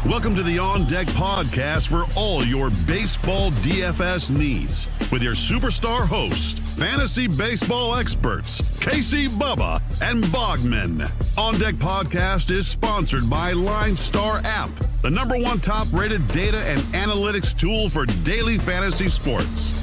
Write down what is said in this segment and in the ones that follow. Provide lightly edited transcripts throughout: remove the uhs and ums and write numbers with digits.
Welcome to the On Deck podcast for all your baseball DFS needs with your superstar hosts, fantasy baseball experts, Casey, Bubba, and Bogman. On Deck podcast is sponsored by LineStar app, the #1 top-rated data and analytics tool for daily fantasy sports.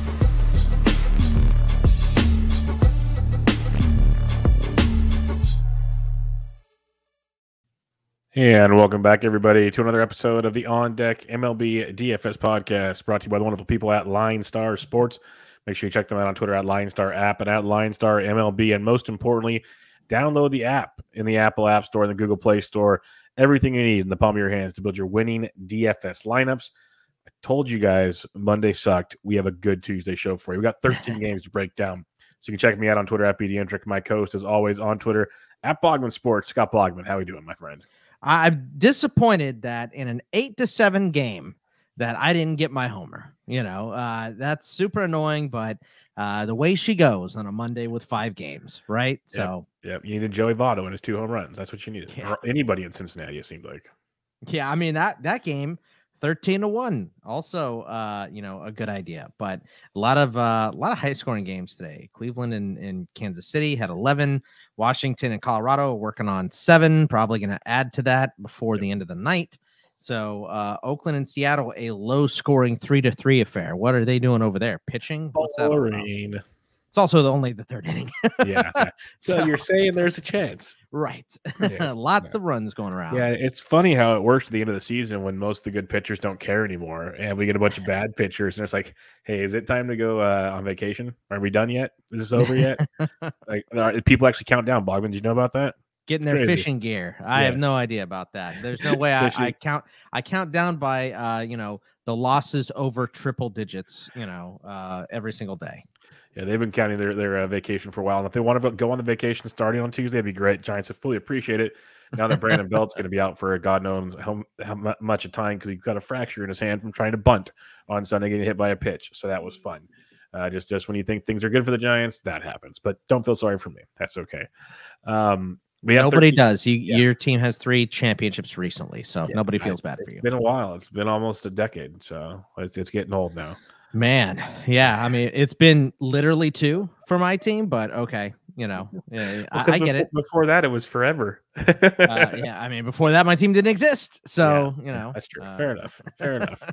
And welcome back, everybody, to another episode of the On Deck MLB DFS podcast, brought to you by the wonderful people at LineStar Sports. Make sure you check them out on Twitter at LineStar app and at LineStar MLB. And most importantly, download the app in the Apple App Store and the Google Play Store. Everything you need in the palm of your hands to build your winning DFS lineups. I told you guys Monday sucked. We have a good Tuesday show for you. We got 13 games to break down. So you can check me out on Twitter at BDentric. My co-host is always on Twitter at Bogman Sports. Scott Bogman, how are we doing, my friend? I'm disappointed that in an 8-7 game that I didn't get my homer. That's super annoying, but the way she goes on a Monday with 5 games, right? Yep. So, you needed Joey Votto and his 2 home runs. That's what you needed. Yeah. Or anybody in Cincinnati, it seemed like. Yeah, I mean that game 13-1, also a good idea, but a lot of high scoring games today. Cleveland and Kansas City had 11. Washington and Colorado are working on 7, probably going to add to that before the end of the night. So Oakland and Seattle, a low scoring 3-3 affair. What are they doing over there? Pitching? What's that all about? It's also only the 3rd inning. Yeah. So you're saying there's a chance. Right. Yes. Lots of runs going around. Yeah, it's funny how it works at the end of the season when most of the good pitchers don't care anymore. And we get a bunch of bad pitchers. And it's like, hey, is it time to go on vacation? Are we done yet? Is this over yet? People actually count down. Bogman, did you know about that? Getting their fishing gear. I have no idea about that. There's no way I count down by, the losses over triple digits, every single day. Yeah, they've been counting their vacation for a while. And if they want to go on the vacation starting on Tuesday, it'd be great. Giants would fully appreciate it. Now that Brandon Belt's going to be out for God knows how much of time because he's got a fracture in his hand from trying to bunt on Sunday, getting hit by a pitch. So that was fun. Just when you think things are good for the Giants, that happens. But don't feel sorry for me. That's okay. Nobody does. Your team has 3 championships recently, so nobody feels bad for you. It's been a while. It's been almost a decade, so it's getting old now. Man, yeah. I mean, it's been literally 2 for my team, but okay, I get it. Before that, it was forever. Yeah, I mean, before that, my team didn't exist, so that's true. Fair enough. Fair enough.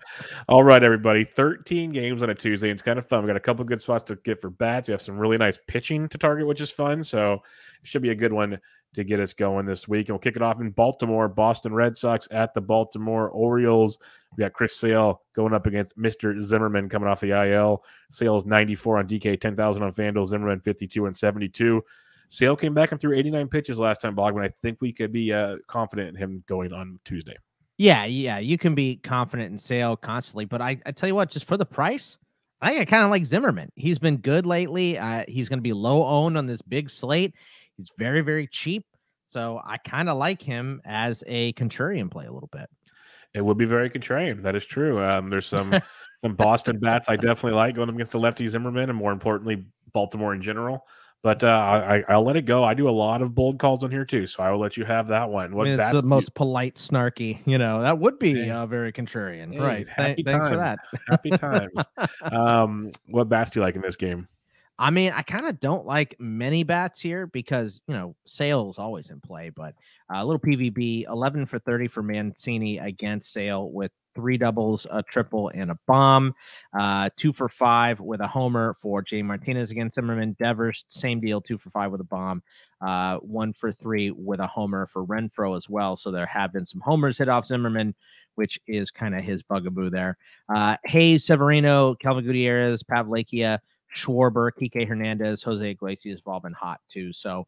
All right, everybody. 13 games on a Tuesday. It's kind of fun. We got a couple good spots to get for bats. We have some really nice pitching to target, which is fun. So it should be a good one to get us going this week. And we'll kick it off in Baltimore. Boston Red Sox at the Baltimore Orioles. We got Chris Sale going up against Mr. Zimmerman coming off the IL. Sale's 94 on DK, 10,000 on FanDuel. Zimmerman 52 and 72. Sale came back and threw 89 pitches last time, Bogman. I think we could be confident in him going on Tuesday. Yeah, you can be confident in Sale constantly. But I tell you what, just for the price, I think I kind of like Zimmerman. He's been good lately. He's going to be low owned on this big slate. He's very, very cheap. So I kind of like him as a contrarian play a little bit. It would be very contrarian. That is true. There's some Boston bats I definitely like going up against the lefty Zimmerman and more importantly, Baltimore in general. But I'll let it go. I do a lot of bold calls on here too, so I will let you have that one. What bats? It's the most polite, snarky. That would be very contrarian, right? Happy thanks times. for that. Happy times. What bats do you like in this game? I mean, I kind of don't like many bats here because, Sale's always in play, but a little PVB, 11 for 30 for Mancini against Sale with 3 doubles, a triple, and a bomb. 2 for 5 with a homer for Jay Martinez against Zimmerman. Devers, same deal, 2 for 5 with a bomb. 1 for 3 with a homer for Renfroe as well. So there have been some homers hit off Zimmerman, which is kind of his bugaboo there. Hayes, Severino, Kelvin Gutierrez, Pavlakia, Schwarber, Kike Hernandez, Jose Iglesias have all been hot too. So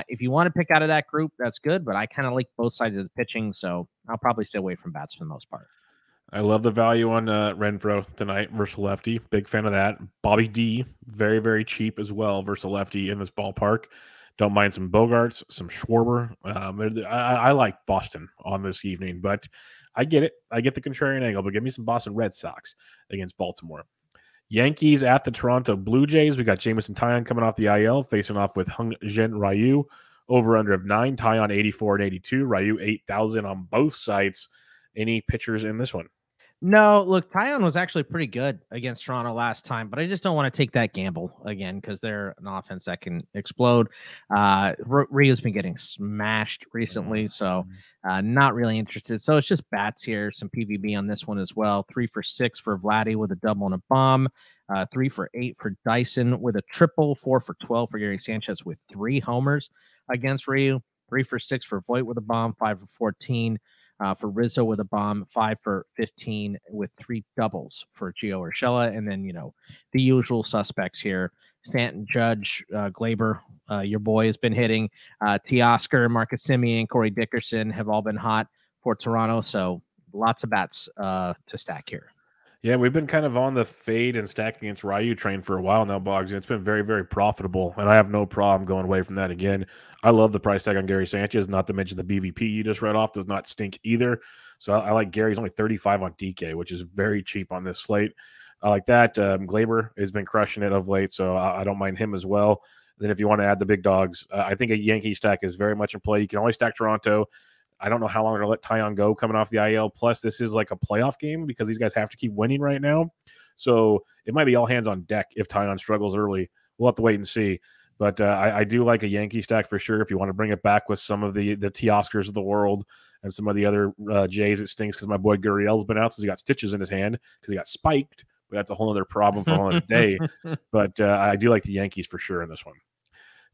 if you want to pick out of that group, that's good. But I kind of like both sides of the pitching, so I'll probably stay away from bats for the most part. I love the value on Renfroe tonight versus lefty. Big fan of that. Bobby D, very, very cheap as well versus lefty in this ballpark. Don't mind some Bogarts, some Schwarber. I like Boston on this evening, but I get it. I get the contrarian angle, but give me some Boston Red Sox against Baltimore. Yankees at the Toronto Blue Jays. We got Jameson Taillon coming off the IL, facing off with Hung Jin Ryu. Over under of 9. Taillon 84 and 82. Ryu 8,000 on both sites. Any pitchers in this one? No, look, Tyon was actually pretty good against Toronto last time, but I just don't want to take that gamble again because they're an offense that can explode. Rio's been getting smashed recently, so not really interested. So it's just bats here, some PVB on this one as well. 3 for 6 for Vladdy with a double and a bomb. 3 for 8 for Dyson with a triple. 4 for 12 for Gary Sanchez with 3 homers against Rio. 3 for 6 for Voit with a bomb. 5 for 14. For Rizzo with a bomb, 5 for 15 with 3 doubles for Gio Urshela. And then, the usual suspects here, Stanton, Judge, Glaber, your boy has been hitting. Teoscar, Marcus Semien, Corey Dickerson have all been hot for Toronto. So lots of bats to stack here. Yeah, we've been kind of on the fade and stacking against Ryu train for a while now, Boggs. It's been very, very profitable, and I have no problem going away from that again. I love the price tag on Gary Sanchez, not to mention the BVP you just read off does not stink either. So I like Gary's only 35 on DK, which is very cheap on this slate. I like that. Glaber has been crushing it of late, so I don't mind him as well. And then if you want to add the big dogs, I think a Yankee stack is very much in play. You can always stack Toronto. I don't know how long they're going to let Tyon go coming off the IL. Plus, this is like a playoff game because these guys have to keep winning right now. So it might be all hands on deck if Tyon struggles early. We'll have to wait and see. But I do like a Yankee stack for sure if you want to bring it back with some of the Teoscars of the world and some of the other Jays. It stinks because my boy Gurriel's been out since he got stitches in his hand because he got spiked. But that's a whole other problem for another day. But I do like the Yankees for sure in this one.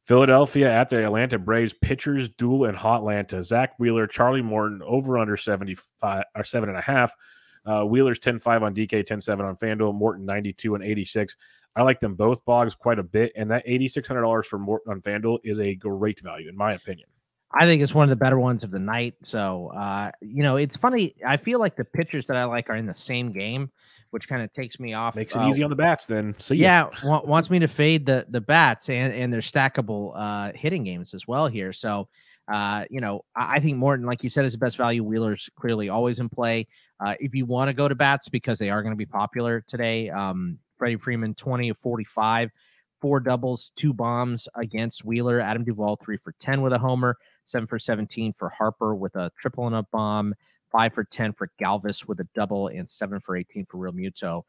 Philadelphia at the Atlanta Braves, pitchers duel in Hotlanta. Zach Wheeler, Charlie Morton, over under 75 or 7.5. Wheeler's 10.5 on DK, 10.7 on FanDuel, Morton 92 and 86. I like them both, Boggs, quite a bit, and that $8,600 for Morton on FanDuel is a great value, in my opinion. I think it's one of the better ones of the night. So, it's funny. I feel like the pitchers that I like are in the same game, which kind of takes me off. Makes it easy on the bats then. So wants me to fade the bats and their stackable hitting games as well here. So, I think Morton, like you said, is the best value. Wheeler's clearly always in play. If you want to go to bats because they are going to be popular today, Freddie Freeman, 20 of 45, 4 doubles, 2 bombs against Wheeler. Adam Duvall, 3 for 10 with a homer, 7 for 17 for Harper with a triple and a bomb, 5 for 10 for Galvis with a double, and 7 for 18 for Real Muto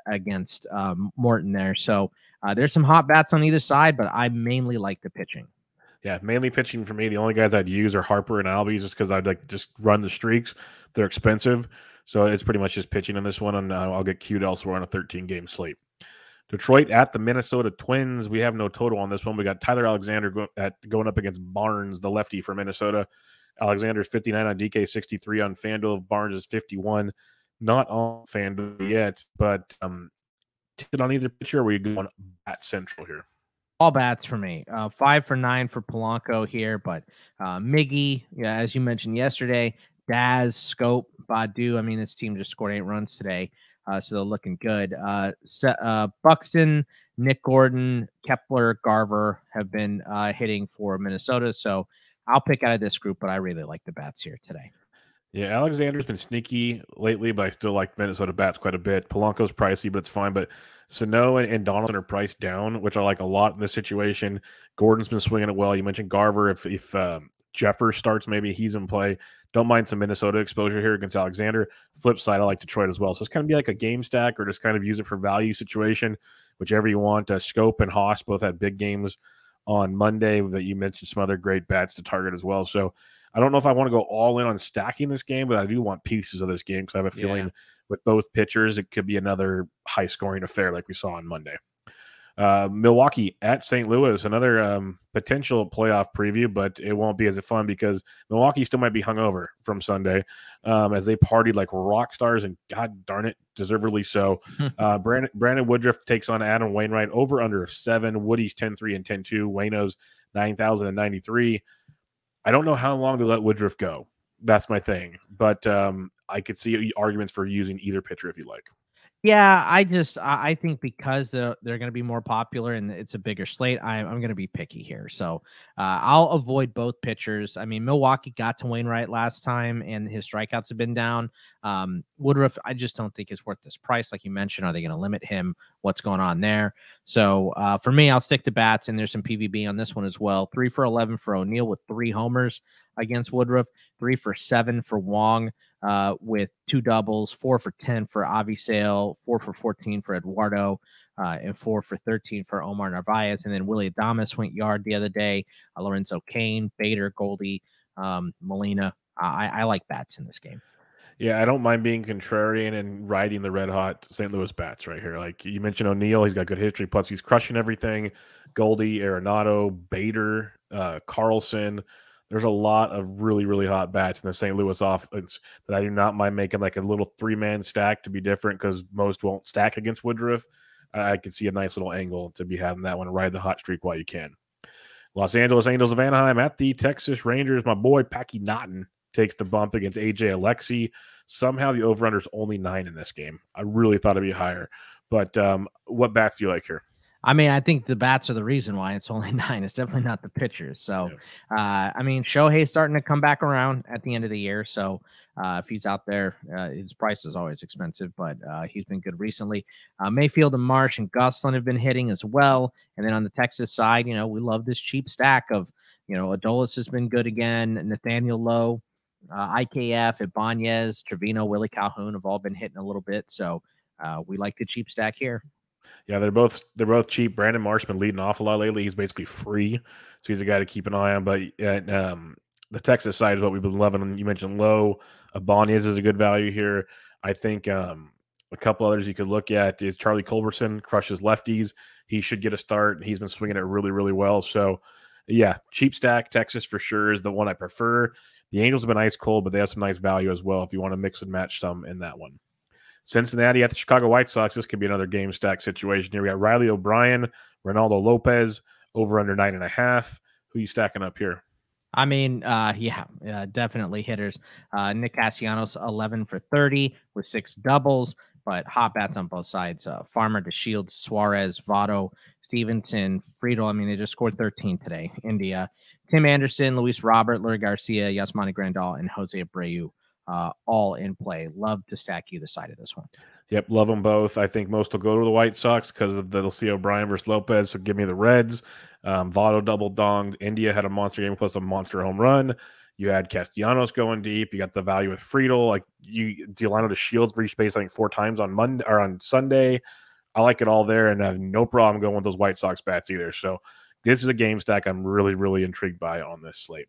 against Morton there. So there's some hot bats on either side, but I mainly like the pitching. Yeah, mainly pitching for me. The only guys I'd use are Harper and Albies just because I'd like to just run the streaks. They're expensive. So it's pretty much just pitching in this one, and I'll get queued elsewhere on a 13-game slate. Detroit at the Minnesota Twins. We have no total on this one. We got Tyler Alexander going up against Barnes, the lefty for Minnesota. Alexander's 59 on DK, 63 on FanDuel. Barnes is 51. Not on FanDuel yet, but ticket on either pitcher, or are we going bat central here? All bats for me. 5 for 9 for Polanco here, but Miggy, as you mentioned yesterday, Daz, Scope, Badu. I mean, this team just scored 8 runs today, so they're looking good. Buxton, Nick Gordon, Kepler, Garver have been hitting for Minnesota, so I'll pick out of this group, but I really like the bats here today. Yeah, Alexander's been sneaky lately, but I still like Minnesota bats quite a bit. Polanco's pricey, but it's fine. But Sano and Donaldson are priced down, which I like a lot in this situation. Gordon's been swinging it well. You mentioned Garver. If Jeffers starts, maybe he's in play. Don't mind some Minnesota exposure here against Alexander. Flip side, I like Detroit as well. So it's kind of be like a game stack or just kind of use it for value situation, whichever you want. Scope and Haas both had big games on Monday, but you mentioned some other great bats to target as well. So I don't know if I want to go all in on stacking this game, but I do want pieces of this game because I have a feeling with both pitchers, it could be another high-scoring affair like we saw on Monday. Milwaukee at St. Louis, another potential playoff preview, but it won't be as fun because Milwaukee still might be hungover from Sunday as they partied like rock stars, and God darn it, deservedly so. Brandon Woodruff takes on Adam Wainwright, over under of 7. Woody's 10-3 and 10-2. Wayno's 9,093. I don't know how long they let Woodruff go. That's my thing. But I could see arguments for using either pitcher if you like. Yeah, I think because they're going to be more popular and it's a bigger slate, I'm going to be picky here. So I'll avoid both pitchers. I mean, Milwaukee got to Wainwright last time and his strikeouts have been down. Woodruff, I just don't think is worth this price. Like you mentioned, are they going to limit him? What's going on there? So for me, I'll stick to bats, and there's some PVB on this one as well. 3 for 11 for O'Neill with 3 homers against Woodruff. 3 for 7 for Wong. with 2 doubles, 4 for 10 for Avisale, 4 for 14 for Eduardo, and 4 for 13 for Omar Narvaez. And then Willie Adames went yard the other day. Lorenzo Cain, Bader, Goldie, Molina. I like bats in this game. Yeah, I don't mind being contrarian and riding the red hot St. Louis bats right here. Like you mentioned O'Neill, he's got good history. Plus, he's crushing everything. Goldie, Arenado, Bader, Carlson. There's a lot of really, really hot bats in the St. Louis offense that I do not mind making like a little 3-man stack to be different because most won't stack against Woodruff. I could see a nice little angle to be having that one. Ride the hot streak while you can. Los Angeles Angels of Anaheim at the Texas Rangers. My boy Packy Naughton takes the bump against AJ Alexi. Somehow the over-under is only 9 in this game. I really thought it'd be higher. But what bats do you like here? I mean, I think the bats are the reason why it's only 9. It's definitely not the pitchers. So, I mean, Shohei's starting to come back around at the end of the year. So, if he's out there, his price is always expensive, but he's been good recently. Mayfield and Marsh and Gosselin have been hitting as well. And then on the Texas side, we love this cheap stack of, Adolis has been good again. Nathaniel Lowe, IKF, Ibanez, Trevino, Willie Calhoun have all been hitting a little bit. So, we like the cheap stack here. Yeah, they're both cheap. Brandon Marsh's been leading off a lot lately. He's basically free, so he's a guy to keep an eye on. But the Texas side is what we've been loving. And you mentioned Lowe. Ibanez is a good value here. I think a couple others you could look at is Charlie Culberson, crushes lefties. He should get a start. He's been swinging it really, really well. So, yeah, cheap stack. Texas for sure is the one I prefer. The Angels have been ice cold, but they have some nice value as well if you want to mix and match some in that one. Cincinnati at the Chicago White Sox. This could be another game stack situation here. We got Riley O'Brien, Ronaldo Lopez, over under 9.5. Who you stacking up here? I mean, definitely hitters. Nick Castellanos, 11 for 30 with 6 doubles, but hot bats on both sides. Farmer, DeShields, Suarez, Votto, Stevenson, Friedel. I mean, they just scored 13 today. India, Tim Anderson, Luis Robert, Lurie Garcia, Yasmani Grandal, and Jose Abreu. All in play. Love to stack either side of this one. Yep, love them both. I think most will go to the White Sox because they'll see O'Brien versus Lopez, so give me the Reds. Votto double-donged. India had a monster game plus a monster home run. You had Castellanos going deep. You got the value with Friedel. Like Delano DeShields reached base, I think, 4 times on Monday or on Sunday. I like it all there, and I have no problem going with those White Sox bats either. So this is a game stack I'm really, really intrigued by on this slate.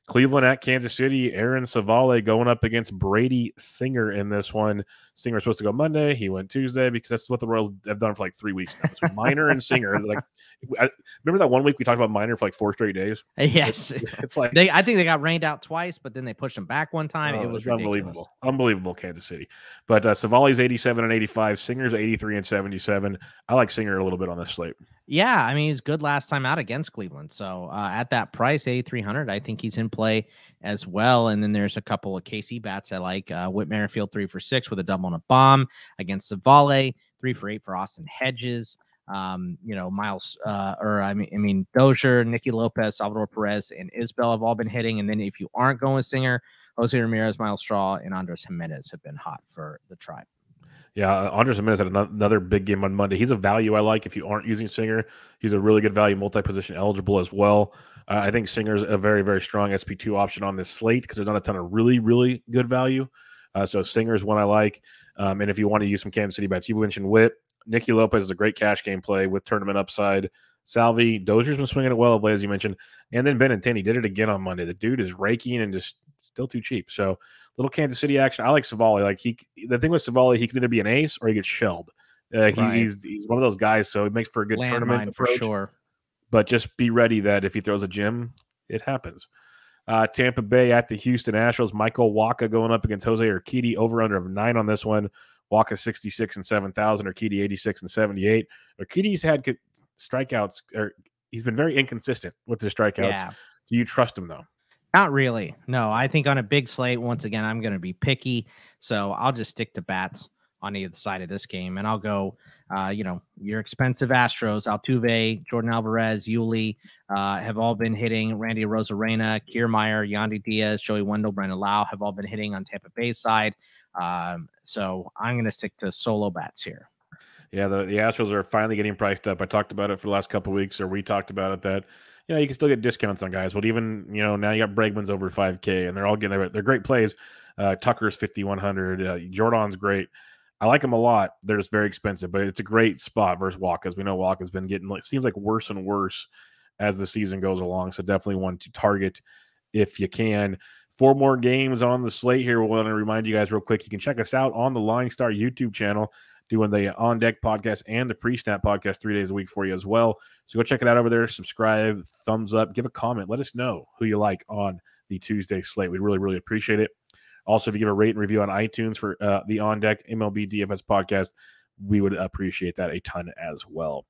Cleveland at Kansas City. Aaron Savale going up against Brady Singer in this one. Singer was supposed to go Monday. He went Tuesday because that's what the Royals have done for like 3 weeks now. So Minor and Singer. Remember that one week we talked about Minor for like 4 straight days? Yes. It's like I think they got rained out twice, but then they pushed them back one time. It was unbelievable. Unbelievable, Kansas City. But Savale's 87 and 85. Singer's 83 and 77. I like Singer a little bit on this slate. Yeah, I mean, he's good last time out against Cleveland. So at that price, 8,300, I think he's in play as well. And then there's a couple of KC bats I like. Whit Merrifield, 3 for 6 with a double and a bomb against Savale, 3 for 8 for Austin Hedges. Miles, Dozier, Nicky Lopez, Salvador Perez, and Isbell have all been hitting. And then if you aren't going Singer, Jose Ramirez, Miles Straw, and Andres Jimenez have been hot for the Tribe. Yeah, Andres Jimenez had another big game on Monday. He's a value I like if you aren't using Singer. He's a really good value, multi-position eligible as well. I think Singer's a very, very strong SP2 option on this slate because there's not a ton of really, really good value. So Singer's one I like. And if you want to use some Kansas City bats, you mentioned Witt. Nicky Lopez is a great cash game play with tournament upside. Salvi, Dozier's been swinging it well of late, as you mentioned. And then Benintendi did it again on Monday. The dude is raking and just still too cheap. So little Kansas City action. I like Savale. The thing with Savale, he can either be an ace or he gets shelled. Right. He's one of those guys, so it makes for a good tournament approach. For sure. But just be ready that if he throws a gem, it happens. Tampa Bay at the Houston Astros. Michael Wacha going up against Jose Urquidy. Over under of 9 on this one. Wacha 66 and 7,000. Urquidy 86 and 78. Urquidy's had strikeouts. He's been very inconsistent with his strikeouts. Yeah. Do you trust him though? Not really. No, I think on a big slate, once again, I'm going to be picky. So I'll just stick to bats on either side of this game. And I'll go, your expensive Astros, Altuve, Jordan Alvarez, Yuli have all been hitting. Randy Rosarena, Kiermaier, Yandy Diaz, Joey Wendell, Brandon Lau have all been hitting on Tampa Bay side. So I'm going to stick to solo bats here. Yeah, the Astros are finally getting priced up. I talked about it for the last couple of weeks, or we talked about it, that you can still get discounts on guys. But even, now you got Bregman's over 5K, and they're all getting it. They're great plays. Tucker's 5,100. Jordan's great. I like them a lot. They're just very expensive, but it's a great spot versus Walk, as we know Walk has been getting, seems like worse and worse as the season goes along. So definitely one to target if you can. 4 more games on the slate here. We want to remind you guys real quick, you can check us out on the LineStar YouTube channel, doing the On Deck podcast and the Pre-Snap podcast 3 days a week for you as well. So go check it out over there. Subscribe, thumbs up, give a comment. Let us know who you like on the Tuesday slate. We'd really, really appreciate it. Also, if you give a rate and review on iTunes for the On Deck MLB DFS podcast, we would appreciate that a ton as well.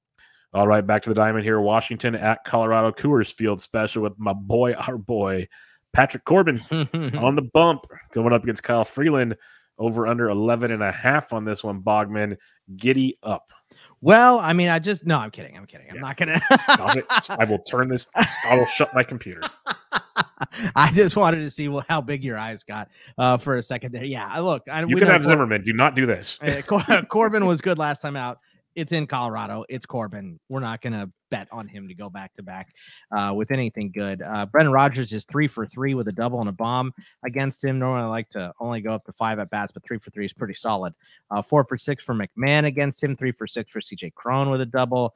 All right, back to the diamond here. Washington at Colorado, Coors Field special with our boy, Patrick Corbin on the bump, going up against Kyle Freeland. Over under 11.5 on this one. Bogman, giddy up. Well, I mean, I'm kidding. I'm not going to. Stop it. I will turn this. I will shut my computer. I just wanted to see how big your eyes got for a second there. Yeah, look. You can have Zimmerman. Do not do this. Corbin was good last time out. It's in Colorado. It's Corbin. We're not going to bet on him to go back-to-back with anything good. Brendan Rodgers is 3 for 3 with a double and a bomb against him. Normally I like to only go up to 5 at-bats, but 3 for 3 is pretty solid. 4 for 6 for McMahon against him. 3 for 6 for C.J. Cron with a double.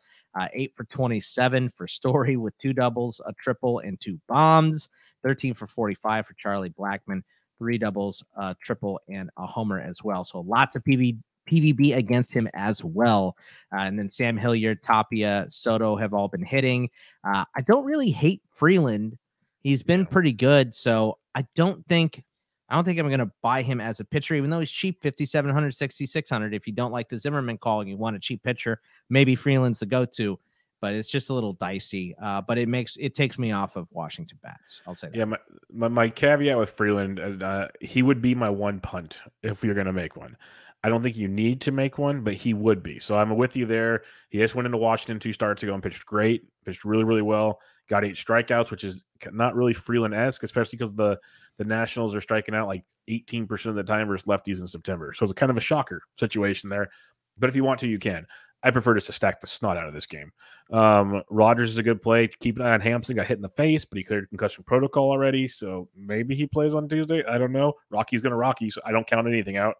8 for 27 for Story with 2 doubles, a triple, and 2 bombs. 13 for 45 for Charlie Blackmon. 3 doubles, a triple, and a homer as well. So lots of PVB against him as well. And then Sam Hilliard, Tapia, Soto have all been hitting. I don't really hate Freeland. He's been pretty good. So I don't think I'm going to buy him as a pitcher, even though he's cheap, 5,700, 6,600. If you don't like the Zimmerman call and you want a cheap pitcher, maybe Freeland's the go-to, but it's just a little dicey. But it takes me off of Washington bats. I'll say that. Yeah. My caveat with Freeland, he would be my one punt if you're going to make one. I don't think you need to make one, but he would be. So I'm with you there. He just went into Washington 2 starts ago and pitched great, pitched really, really well. Got 8 strikeouts, which is not really Freeland-esque, especially because the Nationals are striking out like 18% of the time versus lefties in September. So it's kind of a shocker situation there. But if you want to, you can. I prefer just to stack the snot out of this game. Rodgers is a good play. Keep an eye on Hampson. Got hit in the face, but he cleared concussion protocol already. So maybe he plays on Tuesday. I don't know. Rocky's going to Rocky, so I don't count anything out.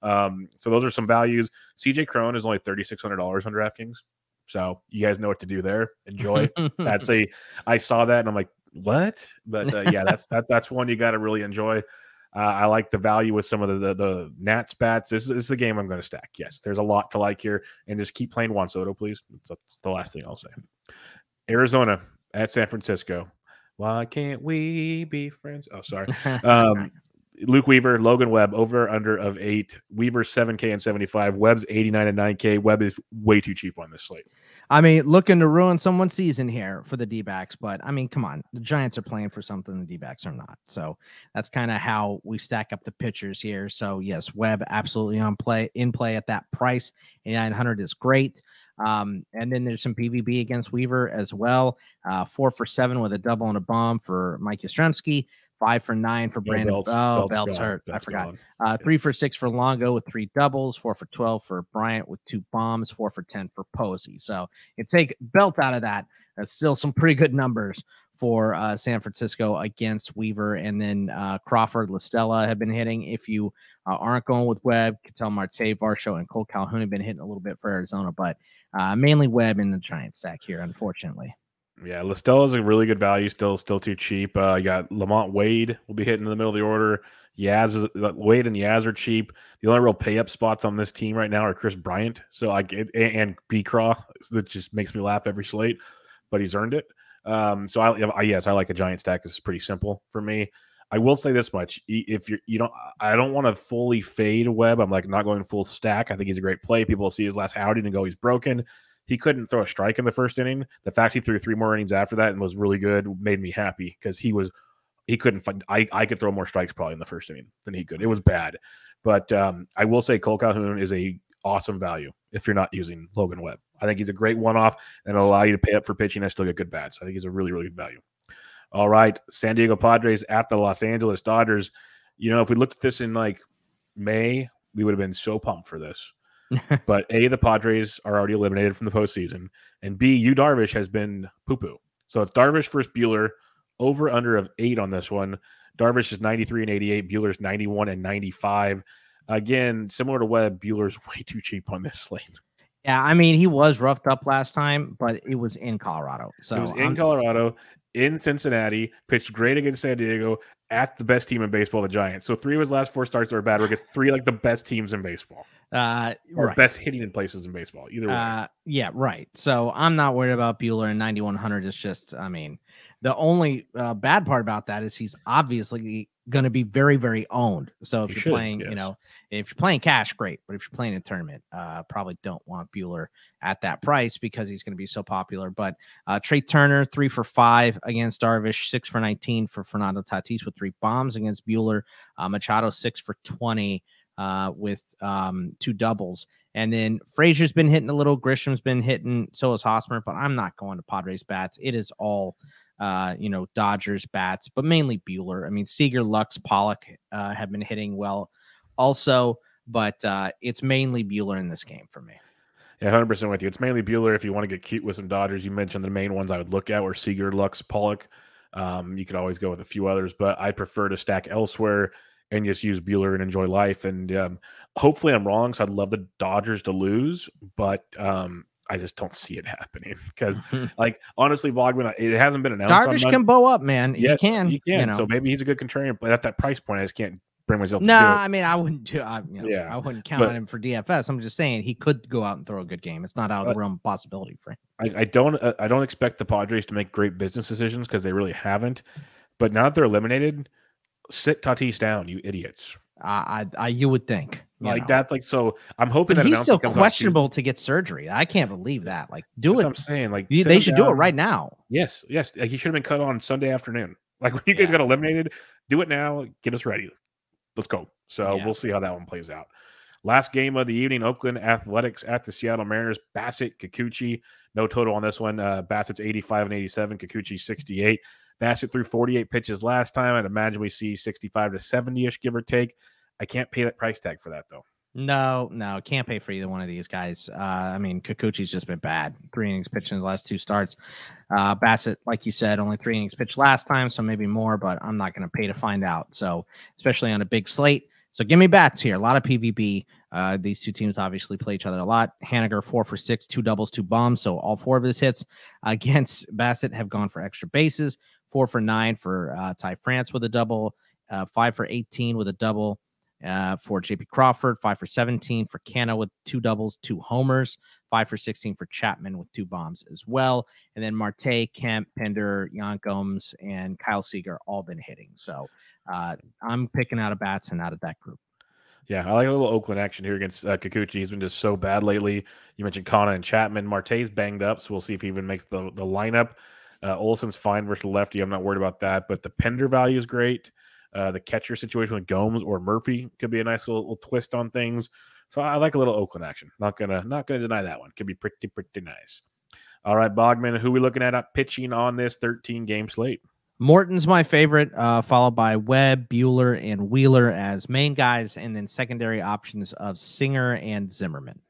So those are some values. CJ Cron is only $3,600 on DraftKings. So you guys know what to do there. Enjoy. I saw that and I'm like, what? But yeah, that's one you got to really enjoy. I like the value with some of the Nats bats. This is a game I'm going to stack. Yes, there's a lot to like here, and just keep playing Juan Soto, please. That's the last thing I'll say. Arizona at San Francisco. Why can't we be friends? Oh, sorry. Luke Weaver, Logan Webb, over under of 8. Weaver 7K and 75. Webb's 89 and 9K. Webb is way too cheap on this slate. I mean, looking to ruin someone's season here for the D-backs, but I mean, come on, the Giants are playing for something, the D-backs are not. So that's kind of how we stack up the pitchers here. So yes, Webb absolutely in play at that price. 8,900 is great. And then there's some PVB against Weaver as well. 4 for 7 with a double and a bomb for Mike Yastrzemski. 5 for 9 for Brandon. Belt's hurt. I forgot. 3 for 6 for Longo with 3 doubles. 4 for 12 for Bryant with 2 bombs. 4 for 10 for Posey. So you take Belt out of that. That's still some pretty good numbers for San Francisco against Weaver. And then Crawford, LaStella have been hitting. If you aren't going with Webb, Ketel Marte, Varsho, and Cole Calhoun have been hitting a little bit for Arizona, but mainly Webb in the Giants stack here, unfortunately. Yeah, LaStella is a really good value. Still too cheap. You got Lamont Wade will be hitting in the middle of the order. Wade and Yaz are cheap. The only real pay up spots on this team right now are Chris Bryant. So and B Craw. That just makes me laugh every slate, but he's earned it. So I like a giant stack. This is pretty simple for me. I will say this much: if I don't want to fully fade Webb. I'm like not going full stack. I think he's a great play. People will see his last outing and go, he's broken. He couldn't throw a strike in the first inning. The fact he threw 3 more innings after that and was really good made me happy because he couldn't find. I could throw more strikes probably in the first inning than he could. It was bad, but I will say Cole Calhoun is a awesome value if you're not using Logan Webb. I think he's a great one-off and it'll allow you to pay up for pitching and still get good bats. I think he's a really, really good value. All right, San Diego Padres at the Los Angeles Dodgers. If we looked at this in like May, we would have been so pumped for this. But A, the Padres are already eliminated from the postseason, and B, Yu Darvish has been poo-poo. So it's Darvish versus Buehler, over under of 8 on this one. Darvish is 93 and 88. Buehler's 91 and 95. Again, similar to Webb, Buehler's way too cheap on this slate. Yeah, I mean, he was roughed up last time, but it was in Colorado. So it was in Colorado, in Cincinnati, pitched great against San Diego, at the best team in baseball, the Giants. So 3 of his last 4 starts are bad, where against 3 like the best teams in baseball. Or right. best hitting in places in baseball. Either way. Yeah, right. So I'm not worried about Buehler in 9,100. It's just, I mean, the only bad part about that is he's obviously going to be very, very owned. So if you're playing, yes. you know, if you're playing cash, great. But if you're playing a tournament, probably don't want Buehler at that price because he's going to be so popular. But Trey Turner, 3 for 5 against Darvish, 6 for 19 for Fernando Tatis with 3 bombs against Buehler. Machado, 6 for 20 with 2 doubles. And then Frazier's been hitting a little. Grisham's been hitting. So is Hosmer. But I'm not going to Padres bats. It is all Dodgers bats, but mainly Buehler. I mean, Seager, Lux, Pollock have been hitting well also, but it's mainly Buehler in this game for me. Yeah, 100% with you. It's mainly Buehler if you want to get cute with some Dodgers. You mentioned the main ones I would look at were Seager, Lux, Pollock. You could always go with a few others, but I prefer to stack elsewhere and just use Buehler and enjoy life. And hopefully I'm wrong, so I'd love the Dodgers to lose, but I just don't see it happening because, like, honestly, Bogman, it hasn't been announced. Darvish can bow up, man. Yes, he can. You know. So maybe he's a good contrarian, but at that price point, I just can't bring myself to no, do it. I mean, I wouldn't do I wouldn't count on him for DFS. I'm just saying he could go out and throw a good game. It's not out of the realm of possibility for him. I don't expect the Padres to make great business decisions because they really haven't. But now that they're eliminated, sit Tatis down, you idiots. You would think. That's like, so I'm hoping but that he's still questionable to get surgery. I can't believe that. Like, do That's it. What I'm saying, like, they should do it right now. Yes. Like, he should have been cut on Sunday afternoon. Like, when you guys got eliminated, do it now. Get us ready. Let's go. So we'll see how that one plays out. Last game of the evening, Oakland Athletics at the Seattle Mariners. Bassett, Kikuchi, no total on this one. Bassett's 85 and 87. Kikuchi 68. Bassett threw 48 pitches last time. I'd imagine we see 65 to 70-ish, give or take. I can't pay that price tag for that, though. No, can't pay for either one of these guys. I mean, Kikuchi's just been bad. 3 innings pitched in his last 2 starts. Bassett, like you said, only 3 innings pitched last time, so maybe more, but I'm not going to pay to find out. So, especially on a big slate. So, give me bats here. A lot of PVB. These 2 teams obviously play each other a lot. Haniger, 4 for 6, 2 doubles, 2 bombs. So, all 4 of his hits against Bassett have gone for extra bases. 4 for 9 for Ty France with a double. 5 for 18 with a double. For JP Crawford, 5 for 17 for Canna with 2 doubles, 2 homers, 5 for 16 for Chapman with 2 bombs as well. And then Marte, Kemp, Pender, Jan Gomes, and Kyle Seager all been hitting. So I'm picking out of bats and out of that group. Yeah, I like a little Oakland action here against Kikuchi. He's been just so bad lately. You mentioned Kana and Chapman. Marte's banged up, so we'll see if he even makes the lineup. Olson's fine versus the lefty. I'm not worried about that, but the Pender value is great. The catcher situation with Gomes or Murphy could be a nice little twist on things. So I like a little Oakland action. Not gonna deny that one. Could be pretty nice. All right, Bogman, who are we looking at pitching on this 13-game slate? Morton's my favorite, followed by Webb, Buehler, and Wheeler as main guys, and then secondary options of Singer and Zimmerman.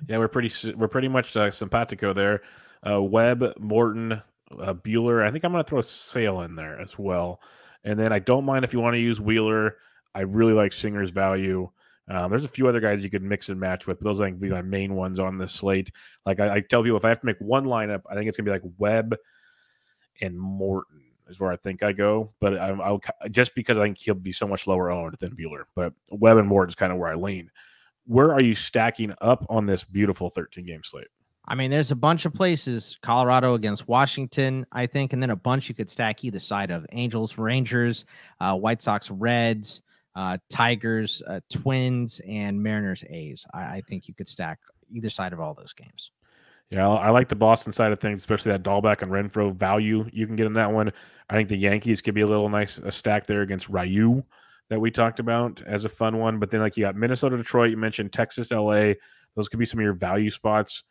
Yeah, we're pretty much simpatico there. Webb, Morton, Buehler. I think I'm going to throw Sale in there as well. And then I don't mind if you want to use Wheeler. I really like Singer's value. There's a few other guys you could mix and match with, but those I think would be my main ones on this slate. Like I tell people, if I have to make one lineup, I think it's going to be like Webb and Morton is where I think I go. But I'll just because I think he'll be so much lower owned than Buehler. But Webb and Morton is kind of where I lean. Where are you stacking up on this beautiful 13-game slate? I mean, there's a bunch of places. Colorado against Washington, I think, and then a bunch you could stack either side of. Angels, Rangers, White Sox, Reds, Tigers, Twins, and Mariners, A's. I think you could stack either side of all those games. Yeah, I like the Boston side of things, especially that Dahlback and Renfroe value you can get in that one. I think the Yankees could be a little nice stack there against Ryu that we talked about as a fun one. But then, like, you got Minnesota, Detroit, you mentioned Texas, LA. Those could be some of your value spots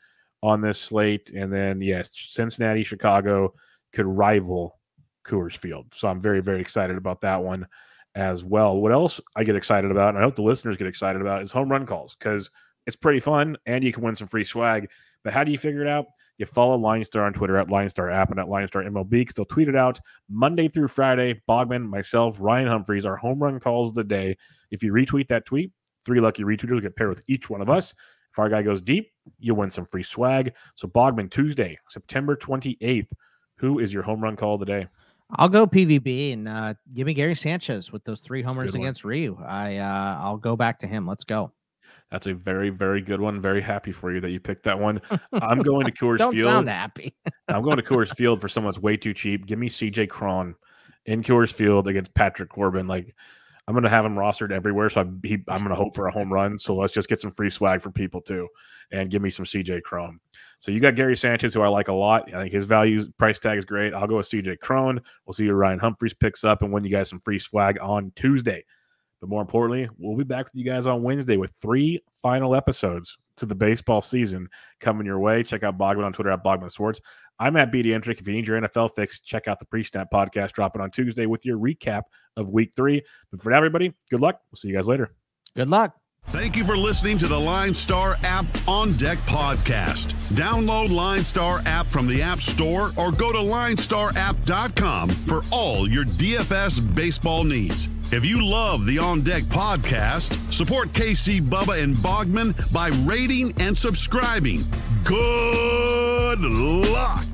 on this slate. And then, yes, Cincinnati, Chicago could rival Coors Field. So I'm very, very excited about that one as well. What else I get excited about, and I hope the listeners get excited about, is home run calls, because it's pretty fun and you can win some free swag. But how do you figure it out? You follow LineStar on Twitter at LineStar app and at LineStar MLB because they'll tweet it out Monday through Friday. Bogman, myself, Ryan Humphreys, our home run calls of the day. If you retweet that tweet, 3 lucky retweeters will get paired with each one of us. If our guy goes deep, you'll win some free swag. So Bogman, Tuesday, September 28th, who is your home run call of the day? I'll go PVB and give me Gary Sanchez with those 3 homers against Ryu. I'll go back to him. Let's go. That's a very, very good one. Very happy for you that you picked that one. I'm going to Coors Don't Field. sound happy. I'm going to Coors Field for someone that's way too cheap. Give me CJ Cron in Coors Field against Patrick Corbin. Like, I'm going to have him rostered everywhere, so I'm going to hope for a home run. So let's just get some free swag for people too, and give me some CJ Cron. So you got Gary Sanchez, who I like a lot. I think his price tag is great. I'll go with CJ Cron. We'll see who Ryan Humphreys picks up and win you guys some free swag on Tuesday. But more importantly, we'll be back with you guys on Wednesday with 3 final episodes to the baseball season coming your way. Check out Bogman on Twitter at Bogman Sports. I'm at BD Entrick. If you need your NFL fix, check out the Pre-Snap podcast dropping on Tuesday with your recap of Week 3. But for now, everybody, good luck. We'll see you guys later. Good luck. Thank you for listening to the LineStar app On Deck podcast. Download LineStar app from the App Store or go to linestarapp.com for all your DFS baseball needs. If you love the On Deck podcast, support KC, Bubba, and Bogman by rating and subscribing. Good luck.